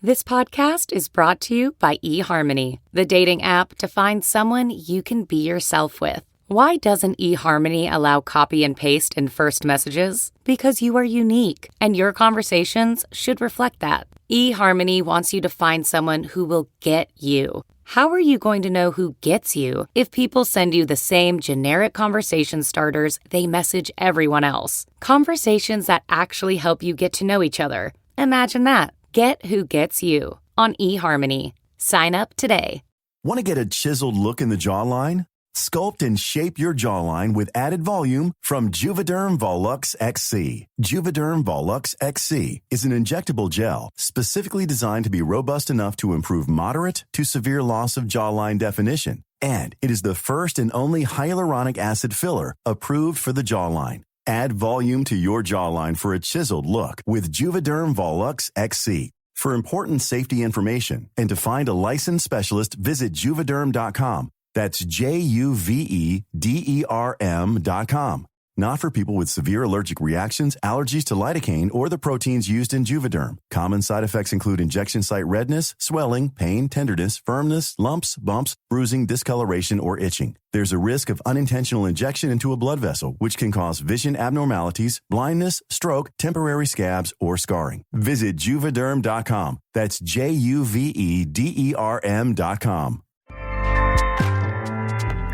This podcast is brought to you by eHarmony, the dating app to find someone you can be yourself with. Why doesn't eHarmony allow copy and paste in first messages? Because you are unique, and your conversations should reflect that. eHarmony wants you to find someone who will get you. How are you going to know who gets you if people send you the same generic conversation starters they message everyone else? Conversations that actually help you get to know each other. Imagine that. Get who gets you on eHarmony. Sign up today. Want to get a chiseled look in the jawline? Sculpt and shape your jawline with added volume from Juvederm Volux XC. Juvederm Volux XC is an injectable gel specifically designed to be robust enough to improve moderate to severe loss of jawline definition. And it is the first and only hyaluronic acid filler approved for the jawline. Add volume to your jawline for a chiseled look with Juvederm Volux XC. For important safety information and to find a licensed specialist, visit Juvederm.com. That's Juvederm.com. Not for people with severe allergic reactions, allergies to lidocaine, or the proteins used in Juvederm. Common side effects include injection site redness, swelling, pain, tenderness, firmness, lumps, bumps, bruising, discoloration, or itching. There's a risk of unintentional injection into a blood vessel, which can cause vision abnormalities, blindness, stroke, temporary scabs, or scarring. Visit Juvederm.com. That's Juvederm.com.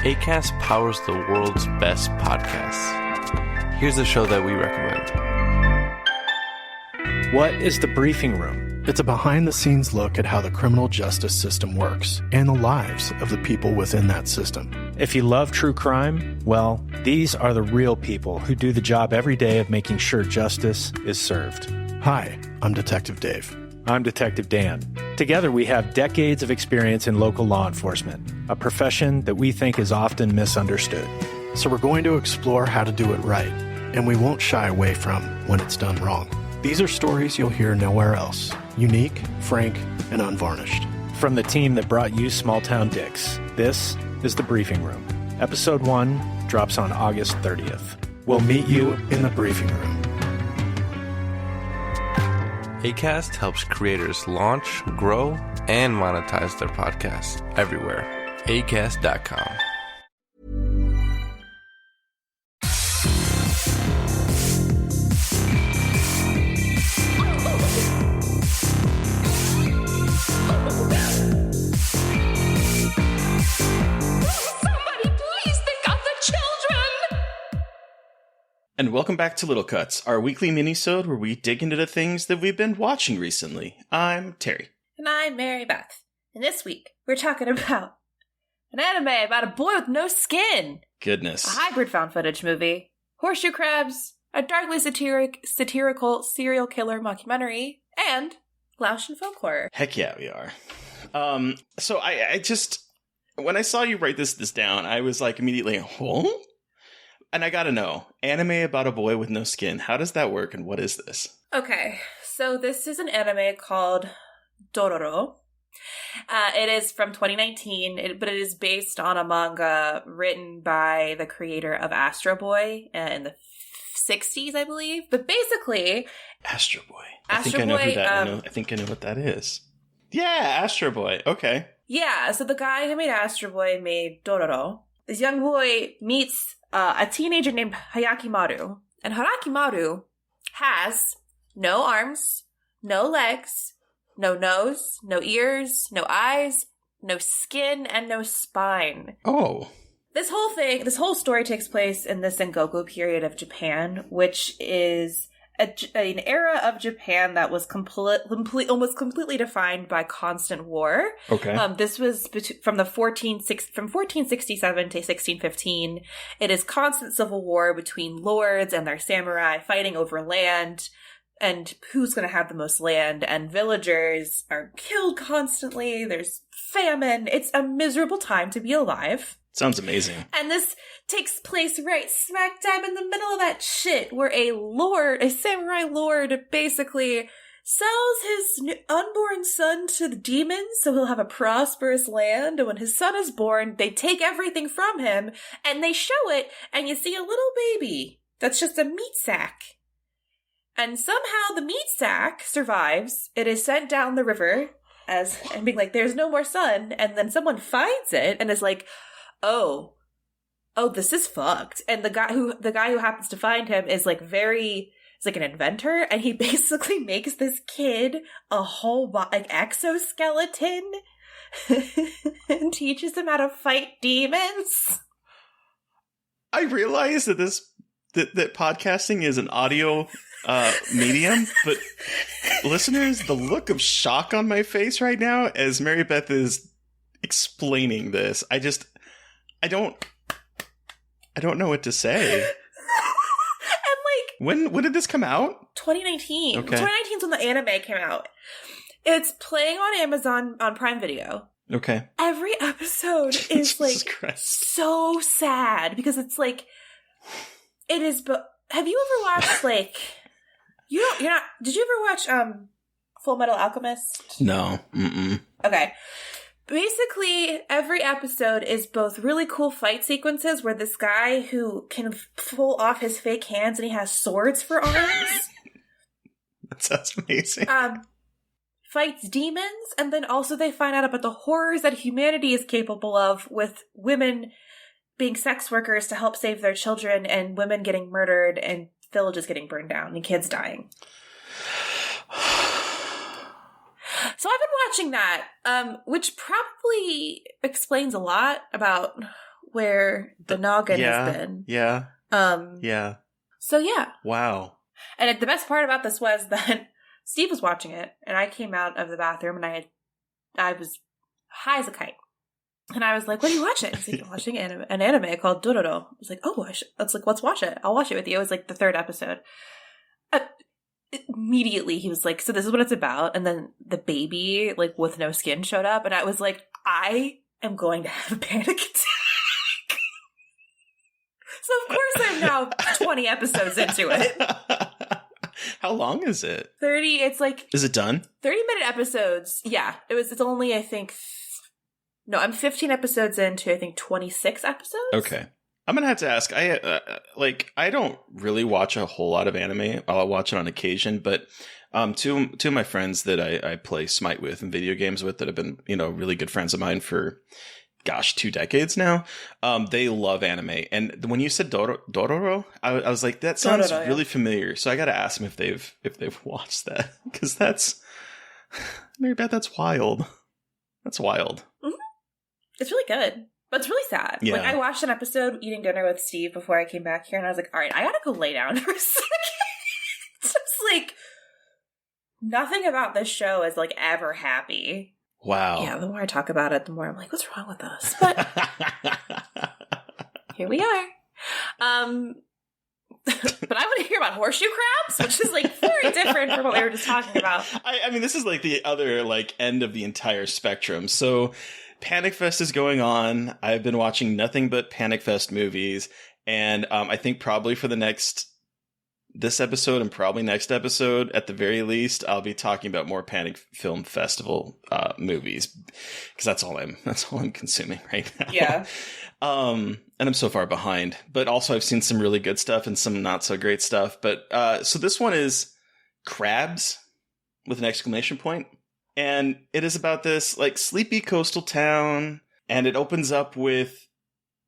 Acast powers the world's best podcasts. Here's a show that we recommend. What is The Briefing Room? It's a behind-the-scenes look at how the criminal justice system works and the lives of the people within that system. If you love true crime, well, these are the real people who do the job every day of making sure justice is served. Hi, I'm Detective Dave. I'm Detective Dan. Together, we have decades of experience in local law enforcement, a profession that we think is often misunderstood. So we're going to explore how to do it right, and we won't shy away from when it's done wrong. These are stories you'll hear nowhere else. Unique, frank, and unvarnished. From the team that brought you Small Town Dicks, this is The Briefing Room. Episode 1 drops on August 30th. We'll meet you in the briefing room. Acast helps creators launch, grow, and monetize their podcasts everywhere. Acast.com. And welcome back to Little Cuts, our weekly mini-sode where we dig into the things that we've been watching recently. I'm Terry. And I'm Mary Beth. And this week, we're talking about an anime about a boy with no skin. Goodness. A hybrid found footage movie. Horseshoe crabs. A darkly satirical serial killer mockumentary. And Laotian folk horror. Heck yeah, we are. So I just, when I saw you write this down, I was like immediately, huh? And I gotta know, anime about a boy with no skin, how does that work and what is this? Okay, so this is an anime called Dororo. It is from 2019, but it is based on a manga written by the creator of Astro Boy in the 60s, I believe. But basically... Astro Boy. I think I know who that is. I think I know what that is. Yeah, Astro Boy. Okay. Yeah, so the guy who made Astro Boy made Dororo. This young boy meets a teenager named Hayakimaru. And Hayakimaru has no arms, no legs, no nose, no ears, no eyes, no skin, and no spine. Oh. This whole story takes place in the Sengoku period of Japan, which is an era of Japan that was almost completely defined by constant war. Okay. This was from 1467 to 1615. It is constant civil war between lords and their samurai fighting over land and who's going to have the most land, and villagers are killed constantly. There's famine. It's a miserable time to be alive. Sounds amazing. And this takes place right smack dab in the middle of that shit where a samurai lord, basically sells his unborn son to the demons so he'll have a prosperous land. And when his son is born, they take everything from him and they show it, and you see a little baby that's just a meat sack. And somehow the meat sack survives. It is sent down the river and being like, there's no more sun. And then someone finds it and is like, oh, this is fucked. And the guy who happens to find him is like he's like an inventor, and he basically makes this kid a whole exoskeleton and teaches him how to fight demons. I realize that that podcasting is an audio medium, but listeners, the look of shock on my face right now as Mary Beth is explaining this, I don't know what to say. And when did this come out? 2019. Okay. 2019 is when the anime came out. It's playing on Amazon on Prime Video. Okay. Every episode is like so sad because it's like it is. But have you ever watched like you're not? Did you ever watch Full Metal Alchemist? No. Mm-mm. Okay. Basically, every episode is both really cool fight sequences where this guy who can pull off his fake hands and he has swords for arms. That sounds amazing. Fights demons, and then also they find out about the horrors that humanity is capable of with women being sex workers to help save their children and women getting murdered and villages getting burned down and kids dying. So I've been watching that, which probably explains a lot about where the noggin has been. Yeah. Yeah. So yeah. Wow. And the best part about this was that Steve was watching it, and I came out of the bathroom, and I was high as a kite. And I was like, what are you watching? He's like, I'm watching an anime called Dororo. I was like, oh, let's watch it. I'll watch it with you. It was like the third episode. Immediately, he was like, so this is what it's about. And then the baby, like, with no skin showed up, and I was like, I am going to have a panic attack. So, of course, I'm now 20 episodes into it. How long is it? 30, it's like... Is it done? 30-minute episodes. Yeah. It's only, I think... No, I'm 15 episodes into, I think, 26 episodes. Okay. I'm going to have to ask. I don't really watch a whole lot of anime. I'll watch it on occasion, but two of my friends that I play Smite with and video games with that have been, really good friends of mine for, 2 decades now. They love anime. And when you said Dororo, I was like, that sounds Dororo, really familiar. So I got to ask them if they've watched that, because that's wild. That's wild. Mm-hmm. It's really good. But it's really sad. Yeah. Like, I watched an episode eating dinner with Steve before I came back here, and I was like, all right, I gotta go lay down for a second. It's just like, nothing about this show is, like, ever happy. Wow. Yeah, the more I talk about it, the more I'm like, what's wrong with us? But here we are. But I want to hear about horseshoe crabs, which is, like, very different from what we were just talking about. I mean, this is, like, the other, like, end of the entire spectrum. So... Panic Fest is going on. I've been watching nothing but Panic Fest movies. And I think probably for this episode and probably next episode, at the very least, I'll be talking about more Panic Film Festival movies. Because that's all I'm consuming right now. Yeah. And I'm so far behind. But also I've seen some really good stuff and some not so great stuff. But so this one is Crabs with an exclamation point. And it is about this, like, sleepy coastal town, and it opens up with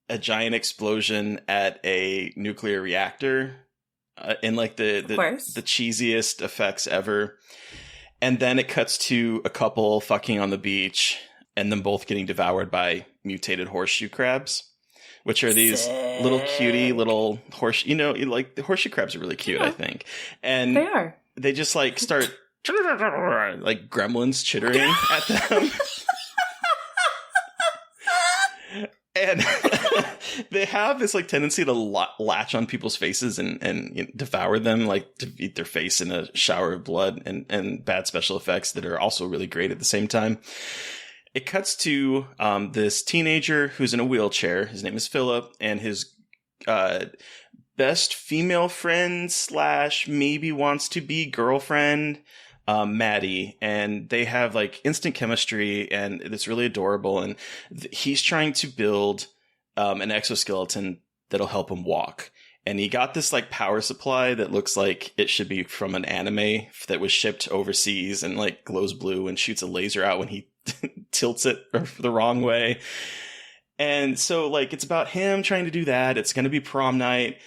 a giant explosion at a nuclear reactor in, like, the cheesiest effects ever. And then it cuts to a couple fucking on the beach, and them both getting devoured by mutated horseshoe crabs, which are these little cutie little like, the horseshoe crabs are really cute, I think. And they are. They just, like, start... like gremlins chittering at them. And they have this, like, tendency to latch on people's faces and devour them, like, to eat their face in a shower of blood and bad special effects that are also really great at the same time. It cuts to this teenager who's in a wheelchair. His name is Philip, and his best female friend / maybe wants to be girlfriend, Maddie, and they have, like, instant chemistry, and it's really adorable. And he's trying to build an exoskeleton that'll help him walk. And he got this like power supply that looks like it should be from an anime that was shipped overseas and like glows blue and shoots a laser out when he tilts it the wrong way. And so like it's about him trying to do that. It's going to be prom night.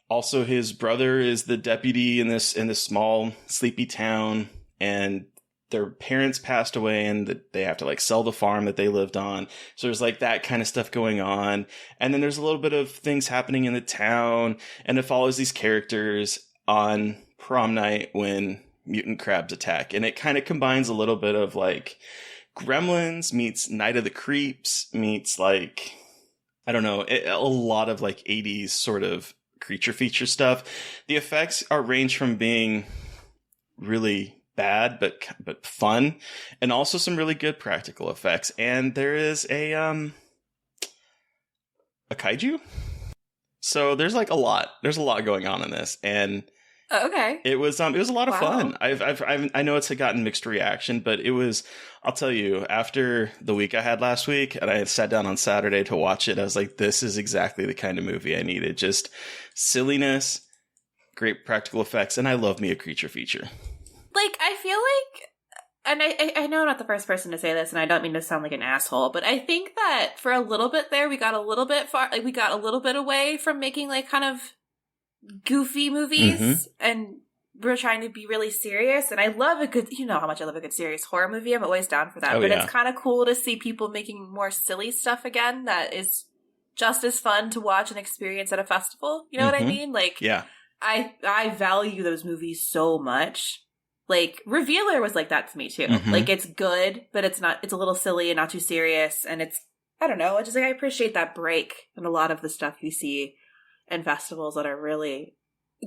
Also, his brother is the deputy in this small sleepy town, and their parents passed away and they have to like sell the farm that they lived on. So there's like that kind of stuff going on. And then there's a little bit of things happening in the town, and it follows these characters on prom night when mutant crabs attack. And it kind of combines a little bit of like Gremlins meets Night of the Creeps meets like, I don't know, a lot of like 80s sort of creature feature stuff. The effects are range from being really bad but fun, and also some really good practical effects. And there is a kaiju, so there's like a lot going on in this, and okay, it was a lot of Wow. fun. I know it's gotten mixed reaction, but it was, I'll tell you, after the week I had last week and I sat down on Saturday to watch it, I was like, this is exactly the kind of movie I needed. Just silliness, great practical effects, and I love me a creature feature. Like, I feel like, and I know I'm not the first person to say this, and I don't mean to sound like an asshole, but I think that for a little bit there, we got a little bit far, like, we got a little bit away from making, like, kind of goofy movies, and we're trying to be really serious, and I love a good, you know how much I love a good serious horror movie, I'm always down for that, Oh, but yeah. it's kind of cool to see people making more silly stuff again that is just as fun to watch and experience at a festival, you know what I mean? Like, Yeah. I value those movies so much. Like, Revealer was like that to me, too. Like, it's good, but it's a little silly and not too serious. And it's, I don't know, I appreciate that break in a lot of the stuff you see in festivals that are really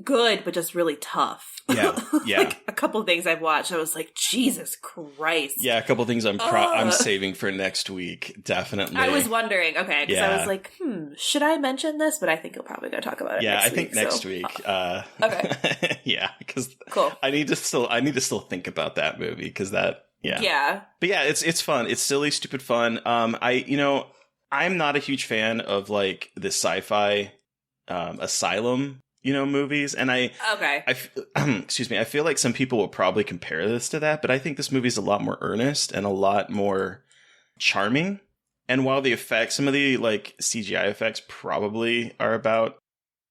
good, but just really tough. Yeah, yeah. Like, a couple of things I've watched, I was like, Jesus Christ. Yeah, a couple things I'm saving for next week, definitely. I was wondering, okay, because I was like, should I mention this? But I think you'll probably go talk about it next week. I think next week. Okay. Yeah, because Cool. I need to still think about that movie, because that, Yeah. But yeah, it's fun. It's silly, stupid fun. I'm not a huge fan of like the sci-fi asylum, movies, and excuse me, I feel like some people will probably compare this to that, but I think this movie is a lot more earnest and a lot more charming. And while the effects, some of the like CGI effects probably are about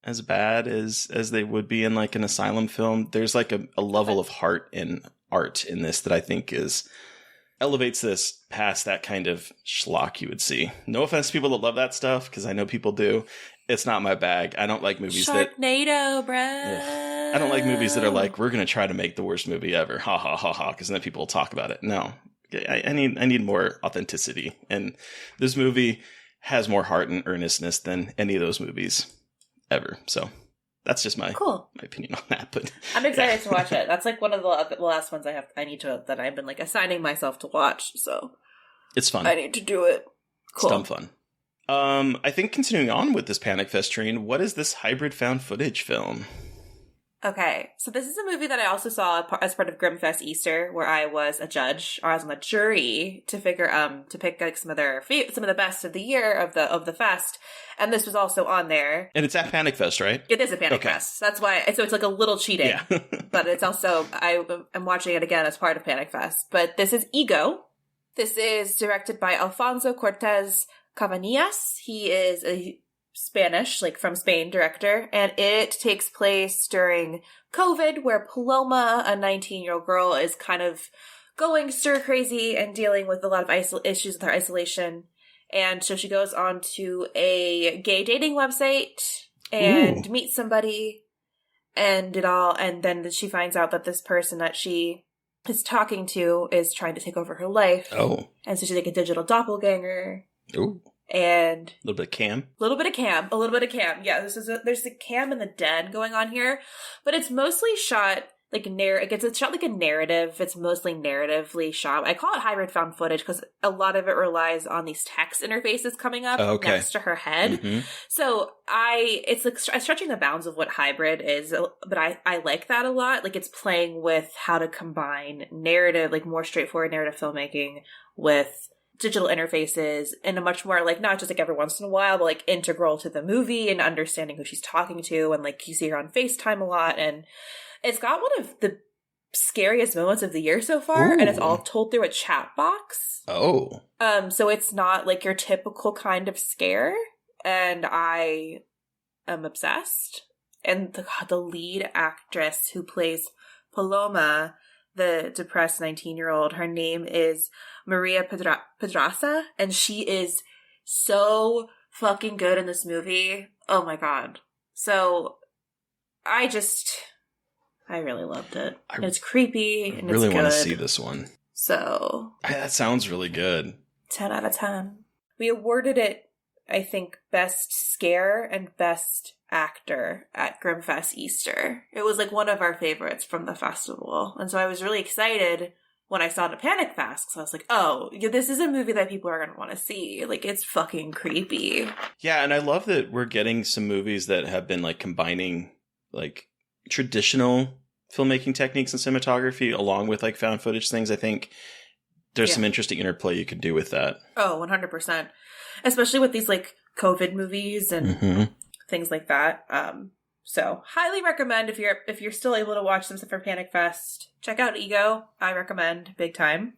as bad as they would be in like an asylum film, there's like a level of heart and art in this that I think elevates this past that kind of schlock you would see. No offense to people that love that stuff, because I know people do. It's not my bag. I don't like movies Sharknado, bro. I don't like movies that are like, we're going to try to make the worst movie ever. Ha ha ha ha. Because then people will talk about it. No, I need more authenticity. And this movie has more heart and earnestness than any of those movies ever. So that's just my opinion on that. But I'm excited to watch it. That's like one of the last ones that I've been like assigning myself to watch. So it's fun. I need to do it. Cool. It's dumb fun. I think continuing on with this Panic Fest train, what is this hybrid found footage film? Okay, so this is a movie that I also saw as part of Grimfest Easter, where I was a judge, or I was on the jury to pick like some of the best of the year of the fest, and this was also on there. And it's at Panic Fest, right? It is a Panic Fest. That's why. So it's like a little cheating, yeah. But it's also I'm watching it again as part of Panic Fest. But this is Ego. This is directed by Alfonso Cortez Cabanillas. He is a Spanish, like from Spain, director, and it takes place during COVID, where Paloma, a 19-year-old girl, is kind of going stir crazy and dealing with a lot of issues with her isolation. And so she goes on to a gay dating website and meets somebody, and then she finds out that this person that she is talking to is trying to take over her life. Oh. And so she's like a digital doppelganger. Ooh. And a little bit of Cam. Yeah, there's the Cam and the Dead going on here, but it's mostly shot like it's shot like a narrative. It's mostly narratively shot. I call it hybrid found footage because a lot of it relies on these text interfaces coming up next to her head. Mm-hmm. So it's like stretching the bounds of what hybrid is, but I like that a lot. Like, it's playing with how to combine narrative, like more straightforward narrative filmmaking, with digital interfaces in a much more like not just like every once in a while, but like integral to the movie and understanding who she's talking to. And like you see her on FaceTime a lot. And it's got one of the scariest moments of the year so far. Ooh. And it's all told through a chat box. Oh. So it's not like your typical kind of scare. And I am obsessed. And the lead actress who plays Paloma, the depressed 19-year-old, her name is Maria Pedraza, and she is so fucking good in this movie. Oh my god. So I really loved it. It's creepy and it's good. I really want to see this one. So That sounds really good. 10 out of 10. We awarded it, I think, Best Scare and Best Actor at Grimfest Easter. It was like one of our favorites from the festival. And so I was really excited when I saw it at Panic Fest. So I was like, oh, this is a movie that people are going to want to see. Like, it's fucking creepy. Yeah, and I love that we're getting some movies that have been like combining like traditional filmmaking techniques and cinematography along with like found footage things. I think there's some interesting interplay you could do with that. Oh, 100%. Especially with these like COVID movies and things like that. So highly recommend if you're still able to watch some stuff from Panic Fest, check out Ego. I recommend big time.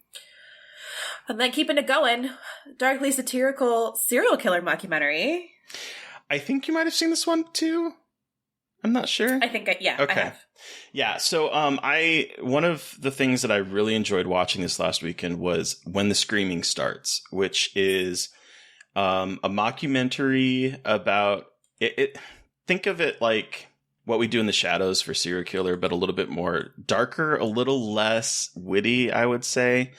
And then keeping it going, darkly satirical serial killer mockumentary. I think you might have seen this one too. I'm not sure. I think, okay. I have. Yeah. So, one of the things that I really enjoyed watching this last weekend was When the Screaming Starts, which is a mockumentary about it. Think of it like What We Do in the Shadows for serial killer, but a little bit more darker, a little less witty, I would say,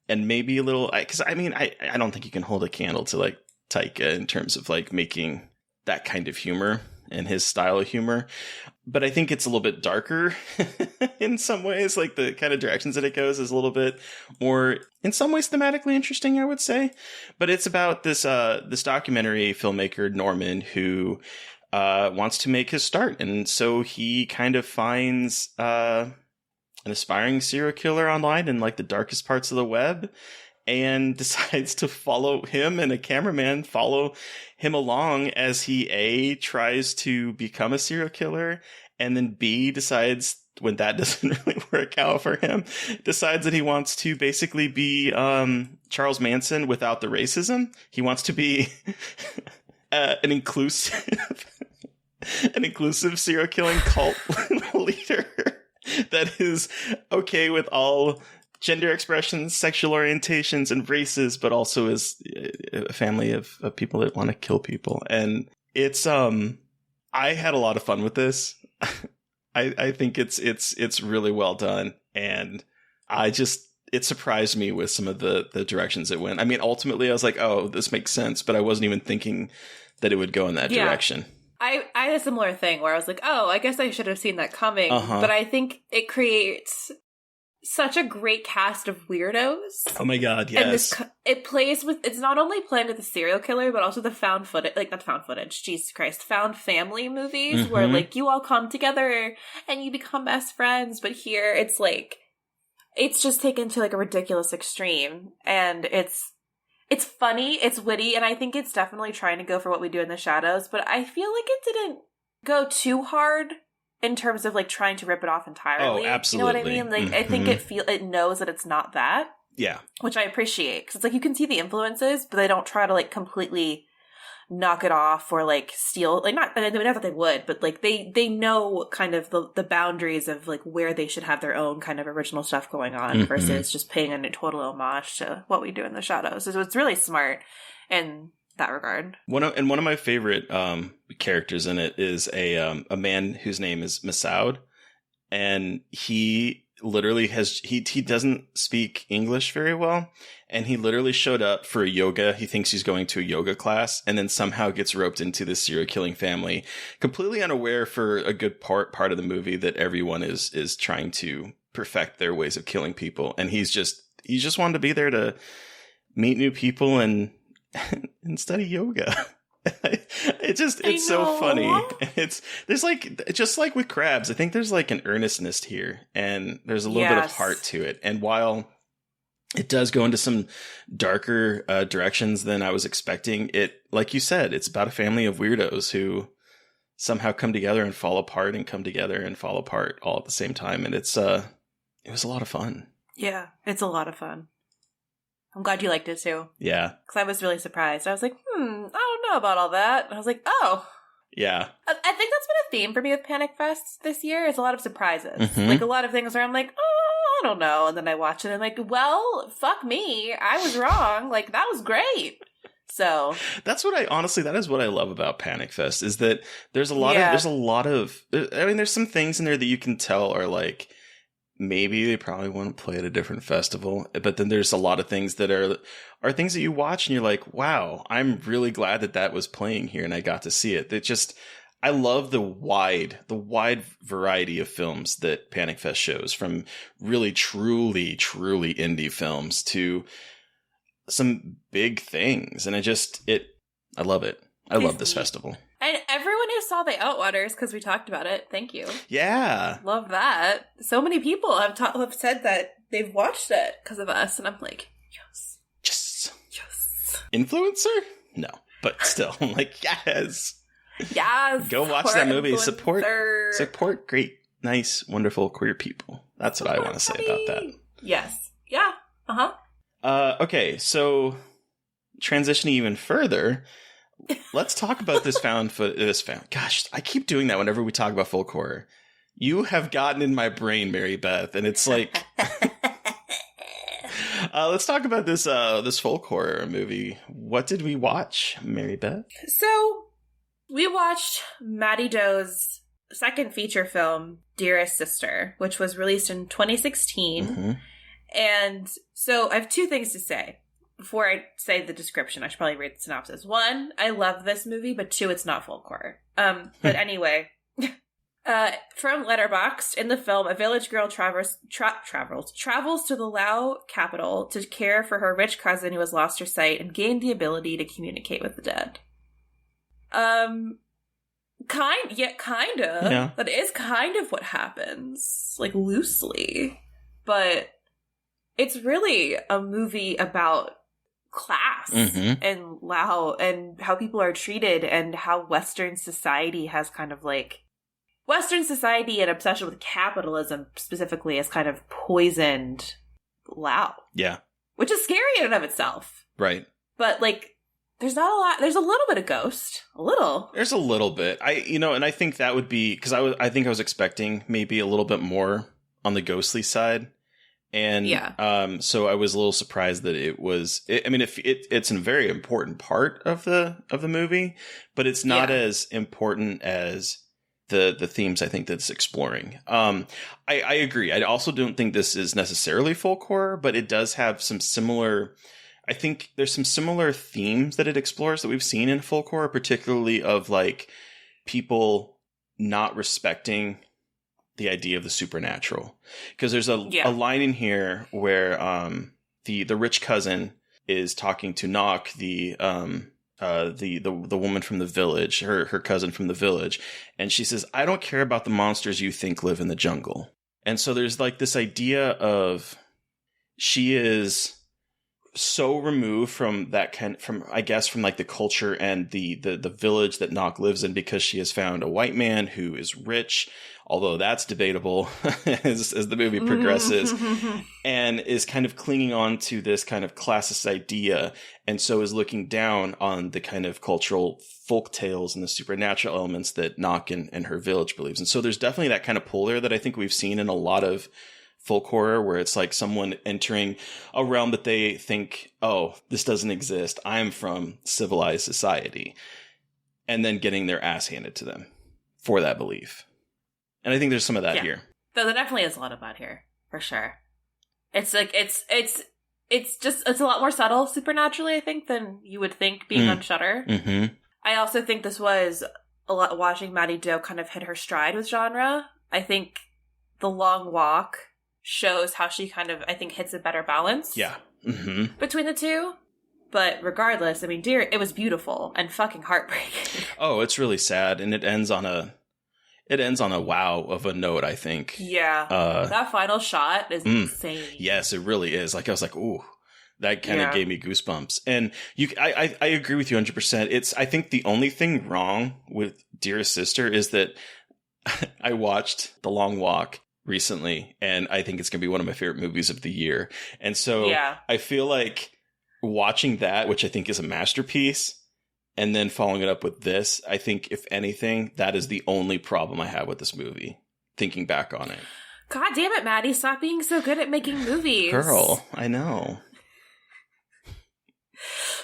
and maybe a little. Because I don't think you can hold a candle to like Taika in terms of like making that kind of humor and his style of humor. But I think it's a little bit darker in some ways. Like the kind of directions that it goes is a little bit more, in some ways, thematically interesting, I would say. But it's about this documentary filmmaker, Norman, who wants to make his start. And so he kind of finds an aspiring serial killer online in like the darkest parts of the web and decides to follow him, and a cameraman follow him along as he A, tries to become a serial killer, and then B, decides, when that doesn't really work out for him, decides that he wants to basically be Charles Manson without the racism. He wants to be an inclusive serial killing cult leader that is okay with all gender expressions, sexual orientations, and races, but also is a family of people that want to kill people. And it's I had a lot of fun with this. I think it's really well done, and it surprised me with some of the directions it went. I mean, ultimately I was like, oh, this makes sense, but I wasn't even thinking that it would go in that direction. I had a similar thing where I was like, oh, I guess I should have seen that coming. But I think it creates such a great cast of weirdos. Oh my god, yes. And it's not only playing with the serial killer, but also the found footage, like not found footage, Jesus Christ, found family movies where like you all come together and you become best friends. But here it's like, it's just taken to like a ridiculous extreme, and it's funny, it's witty, and I think it's definitely trying to go for What We Do in the Shadows, but I feel like it didn't go too hard in terms of like trying to rip it off entirely. Oh, absolutely. You know what I mean? Like I think it knows that it's not that. Yeah. Which I appreciate, because it's like you can see the influences, but they don't try to like completely knock it off or like steal, like not that they would, but like they know kind of the boundaries of like where they should have their own kind of original stuff going on versus just paying a total homage to What We Do in the Shadows. So it's really smart in that regard. One of my favorite characters in it is a man whose name is Masoud, and he literally he doesn't speak English very well, and he literally showed up for a yoga. He thinks he's going to a yoga class, and then somehow gets roped into this serial killing family, completely unaware for a good part of the movie that everyone is trying to perfect their ways of killing people, and he's just wanted to be there to meet new people and study yoga. It's so funny. There's like, just like with Crabs, I think there's like an earnestness here, and there's a little bit of heart to it. And while It does go into some darker directions than I was expecting. It, like you said, it's about a family of weirdos who somehow come together and fall apart and come together and fall apart all at the same time. And it was a lot of fun. Yeah, it's a lot of fun. I'm glad you liked it too. Yeah. Because I was really surprised. I was like, I don't know about all that. And I was like, oh. Yeah. I think that's been a theme for me with Panic Fest this year. It's a lot of surprises. Mm-hmm. Like a lot of things where I'm like, oh, I don't know. And then I watch it and I'm like, well, fuck me. I was wrong. Like, that was great. So that is what I love about Panic Fest is that there's a lot of, I mean, there's some things in there that you can tell are like, maybe they probably wouldn't play at a different festival, but then there's a lot of things that are things that you watch and you're like, wow, I'm really glad that was playing here and I got to see it. I love the wide variety of films that Panic Fest shows, from really truly indie films to some big things. And I love it. I love this festival. And everyone who saw The Outwaters, because we talked about it, thank you. Yeah. Love that. So many people have said that they've watched it because of us, and I'm like, yes. Yes. Influencer? No. But still, I'm like, yes. Yes. Go watch that movie. Support great, nice, wonderful queer people. That's what I want to say about that. Yes. Yeah. Okay, so transitioning even further, let's talk about this Gosh, I keep doing that whenever we talk about folk horror. You have gotten in my brain, Mary Beth, and it's like, let's talk about this folk horror movie. What did we watch, Mary Beth? So we watched Matty Doe's second feature film, Dearest Sister, which was released in 2016. Mm-hmm. And so I have two things to say. Before I say the description, I should probably read the synopsis. One, I love this movie, but two, it's not folk horror. But anyway, from Letterboxd, in the film, a village girl travels to the Lao capital to care for her rich cousin who has lost her sight and gained the ability to communicate with the dead. Kind of. Yeah. That is kind of what happens, like loosely. But it's really a movie about class and Lao and how people are treated and how Western society has kind of like Western society and obsession with capitalism specifically has kind of poisoned Lao. Yeah. Which is scary in and of itself. Right. But like there's not a lot. There's a little bit of ghost. A little. There's a little bit. And I think that would be because I think I was expecting maybe a little bit more on the ghostly side. And so I was a little surprised that it's a very important part of the movie, but it's not as important as the themes I think that's exploring. I agree. I also don't think this is necessarily folk horror, but it does have some similar. I think there's some similar themes that it explores that we've seen in folk horror, particularly of like people not respecting the idea of the supernatural. Because there's a line in here where the rich cousin is talking to Knock, the woman from the village, her cousin from the village, and she says, "I don't care about the monsters you think live in the jungle." And so there's like this idea of she is so removed from that from like the culture and the village that Knock lives in, because she has found a white man who is rich, although that's debatable as the movie progresses, and is kind of clinging on to this kind of classist idea, and so is looking down on the kind of cultural folk tales and the supernatural elements that Knock and her village believes. And so there's definitely that kind of pull there that I think we've seen in a lot of folk horror, where it's like someone entering a realm that they think, oh, this doesn't exist, I'm from civilized society, and then getting their ass handed to them for that belief. And I think there's some of that here. There definitely is a lot of that here, for sure. It's like it's a lot more subtle supernaturally, I think, than you would think being on Shudder. Mm-hmm. I also think this was a lot watching Matty Doe kind of hit her stride with genre. I think The Long Walk shows how she kind of, I think, hits a better balance between the two. But regardless, I mean, it was beautiful and fucking heartbreaking. Oh, it's really sad. And it ends on it ends on a wow of a note, I think. Yeah. That final shot is insane. Yes, it really is. Like, I was like, ooh, that kind of gave me goosebumps. And I agree with you 100%. I think the only thing wrong with Dearest Sister is that I watched The Long Walk recently, and I think it's going to be one of my favorite movies of the year. And so I feel like watching that, which I think is a masterpiece, and then following it up with this, I think, if anything, that is the only problem I have with this movie, thinking back on it. God damn it, Maddie. Stop being so good at making movies. Girl, I know.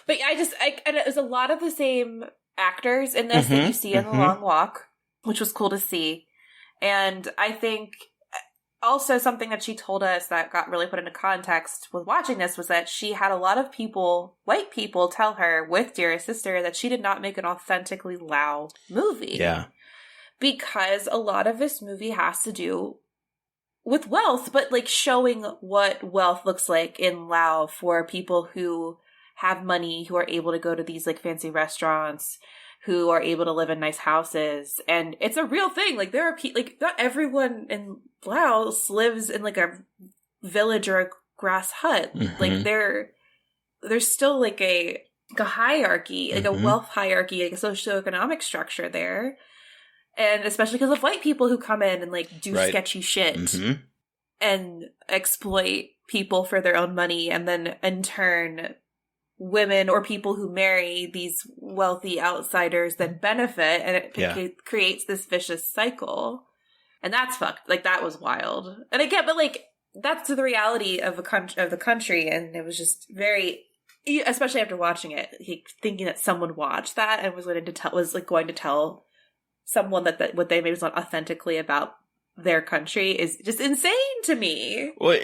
But and it was a lot of the same actors in this that you see in The Long Walk, which was cool to see. And I think also something that she told us that got really put into context with watching this was that she had a lot of people, white people, tell her with Dearest Sister that she did not make an authentically Lao movie. Yeah. Because a lot of this movie has to do with wealth, but like showing what wealth looks like in Lao for people who have money, who are able to go to these like fancy restaurants, who are able to live in nice houses. And it's a real thing. Like there are like not everyone in Laos lives in like a village or a grass hut. Like there's still like a hierarchy, like a wealth hierarchy, like a socioeconomic structure there. And especially because of white people who come in and like do sketchy shit and exploit people for their own money, and then in turn women or people who marry these wealthy outsiders then benefit, and it creates this vicious cycle. And that's fucked. Like that was wild. And again, but like that's the reality of the country, and it was just very, especially after watching it, thinking that someone watched that and was going to tell someone that what they made was not authentically about their country is just insane to me. Well,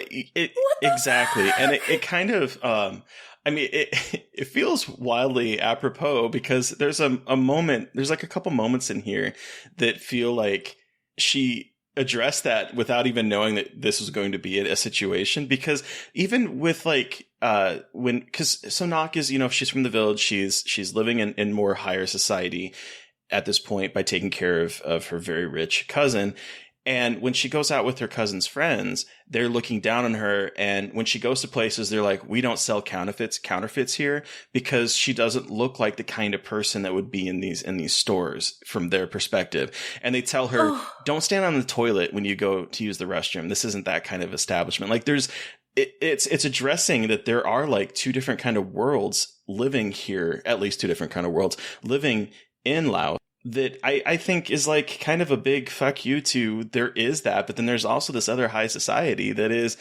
exactly. And it kind of, I mean, it feels wildly apropos because there's a moment, there's like a couple moments in here that feel like she addressed that without even knowing that this was going to be a situation. Because even with like, because Sonak is, she's from the village, she's living in more higher society at this point by taking care of her very rich cousin. And when she goes out with her cousin's friends, they're looking down on her. And when she goes to places, they're like, we don't sell counterfeits here, because she doesn't look like the kind of person that would be in these stores from their perspective. And they tell her, don't stand on the toilet when you go to use the restroom. This isn't that kind of establishment. Like it's addressing that there are like two different kind of worlds living here, at least two different kind of worlds living in Laos. That I think is like kind of a big fuck you to, there is that, but then there's also this other high society that is,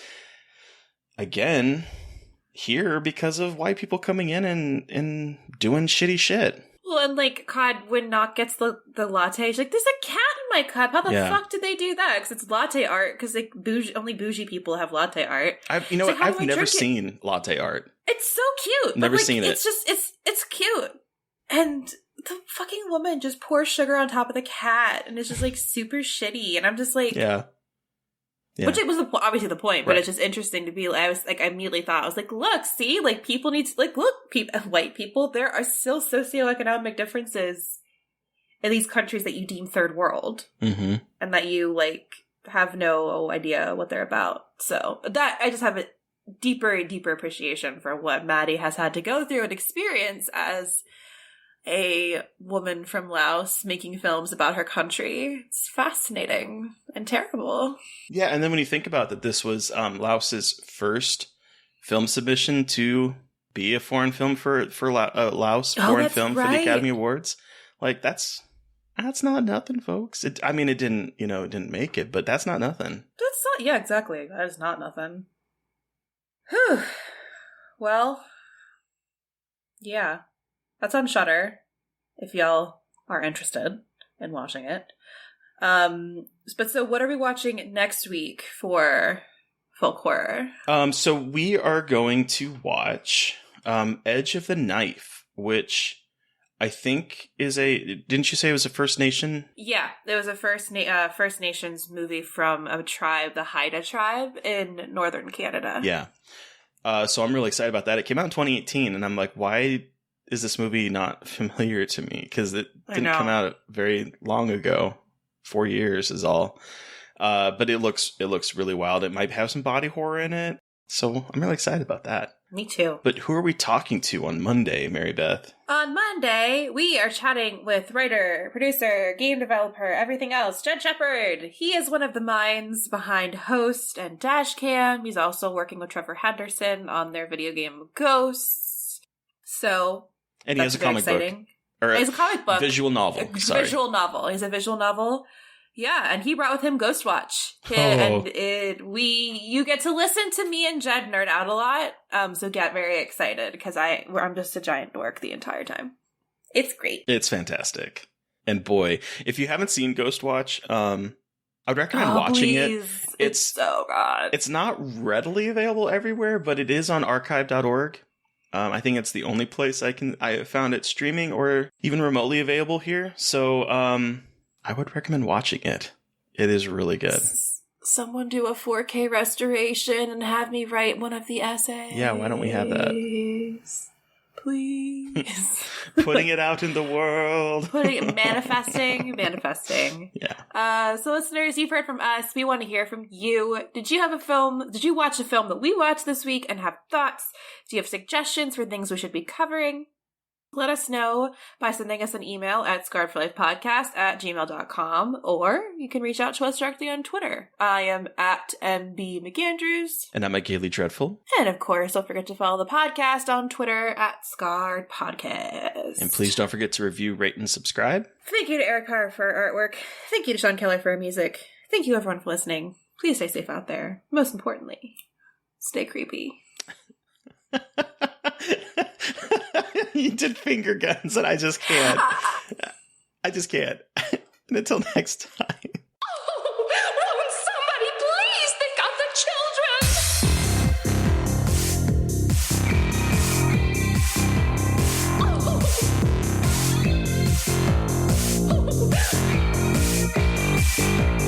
again, here because of white people coming in and doing shitty shit. Well, and like, God, when Knock gets the latte, she's like, there's a cat in my cup. How the fuck did they do that? Because it's latte art, because like only bougie people have latte art. I've never seen latte art. It's so cute. Never seen it. It's just, it's cute. And the fucking woman just pours sugar on top of the cat, and it's just like super shitty. And I'm just like, which it was obviously the point, but it's just interesting to be. I was like, I immediately thought, I was like, look, see, like people need to like look, white people. There are still socioeconomic differences in these countries that you deem third world, and that you like have no idea what they're about. So that I just have a deeper and deeper appreciation for what Maddie has had to go through and experience as a woman from Laos making films about her country. It's fascinating and terrible. Yeah, and then when you think about that, this was Laos's first film submission to be a foreign film for Laos, foreign film for the Academy Awards. Like that's not nothing, folks. It didn't make it, but that's not nothing. That's not. Yeah, exactly. That is not nothing. Whew. Well, yeah. That's on Shudder, if y'all are interested in watching it. But so what are we watching next week for folk horror? So we are going to watch Edge of the Knife, which I think is didn't you say it was a First Nation? Yeah, it was a First Nations movie from a tribe, the Haida tribe in northern Canada. Yeah. So I'm really excited about that. It came out in 2018, and I'm like, why is this movie not familiar to me? Because it didn't come out very long ago. 4 years is all. But it looks really wild. It might have some body horror in it. So I'm really excited about that. Me too. But who are we talking to on Monday, Mary Beth? On Monday, we are chatting with writer, producer, game developer, everything else, Jed Shepard. He is one of the minds behind Host and Dashcam. He's also working with Trevor Henderson on their video game Ghosts. So, and he has a comic book. Or he has a comic book. Visual novel. Visual novel. He's a visual novel. Yeah, and he brought with him Ghostwatch. And you get to listen to me and Jed nerd out a lot. So get very excited because I'm just a giant dork the entire time. It's great. It's fantastic. And boy, if you haven't seen Ghostwatch, I would recommend watching it. It's so good. It's not readily available everywhere, but it is on archive.org. I think it's the only place I found it streaming or even remotely available here. So, I would recommend watching it. It is really good. Someone do a 4K restoration and have me write one of the essays. Yeah, why don't we have that? Please. Putting it out in the world. Manifesting. Yeah. So listeners, you've heard from us. We want to hear from you. Did you watch a film that we watched this week and have thoughts? Do you have suggestions for things we should be covering? Let us know by sending us an email at scarredforlifepodcast@gmail.com, or you can reach out to us directly on Twitter. I am at MB McAndrews. And I'm at Gaily Dreadful. And of course, don't forget to follow the podcast on Twitter at Scarred Podcast. And please don't forget to review, rate, and subscribe. Thank you to Eric Carr for our artwork. Thank you to Sean Keller for our music. Thank you everyone for listening. Please stay safe out there. Most importantly, stay creepy. You did finger guns, and I just can't. And until next time. Oh, won't somebody please think of the children?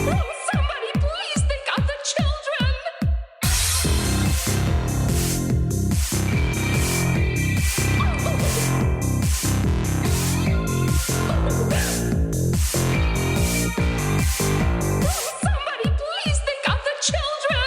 Won't somebody please think of the children? Somebody please think of the children!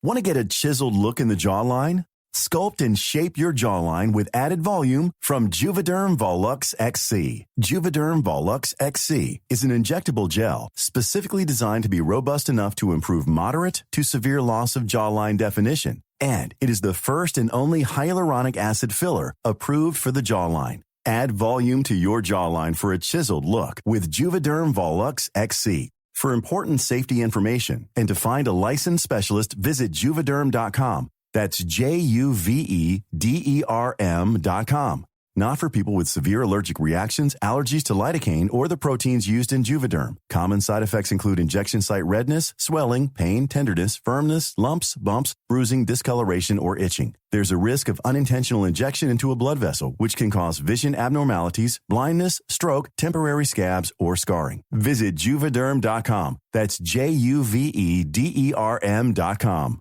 Want to get a chiseled look in the jawline? Sculpt and shape your jawline with added volume from Juvederm Volux XC. Juvederm Volux XC is an injectable gel specifically designed to be robust enough to improve moderate to severe loss of jawline definition. And it is the first and only hyaluronic acid filler approved for the jawline. Add volume to your jawline for a chiseled look with Juvederm Volux XC. For important safety information and to find a licensed specialist, visit Juvederm.com. That's Juvederm.com. Not for people with severe allergic reactions, allergies to lidocaine, or the proteins used in Juvederm. Common side effects include injection site redness, swelling, pain, tenderness, firmness, lumps, bumps, bruising, discoloration, or itching. There's a risk of unintentional injection into a blood vessel, which can cause vision abnormalities, blindness, stroke, temporary scabs, or scarring. Visit Juvederm.com. That's Juvederm.com.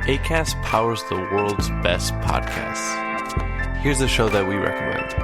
Acast powers the world's best podcasts. Here's a show that we recommend.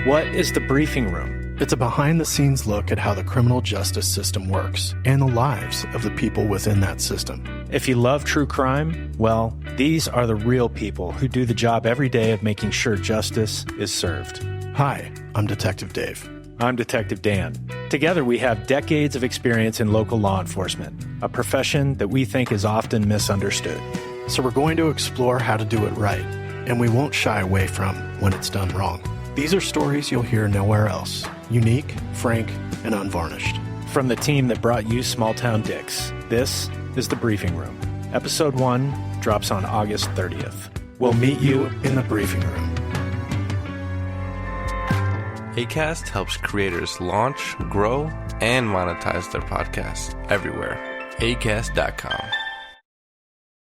What is The Briefing Room? It's a behind-the-scenes look at how the criminal justice system works and the lives of the people within that system. If you love true crime, well, these are the real people who do the job every day of making sure justice is served. Hi, I'm Detective Dave. I'm Detective Dan. Together we have decades of experience in local law enforcement, a profession that we think is often misunderstood. So we're going to explore how to do it right, and we won't shy away from when it's done wrong. These are stories you'll hear nowhere else. Unique, frank, and unvarnished. From the team that brought you Small Town Dicks, this is The Briefing Room. Episode 1 drops on August 30th. We'll meet you in the briefing room. Acast helps creators launch, grow, and monetize their podcasts everywhere. Acast.com.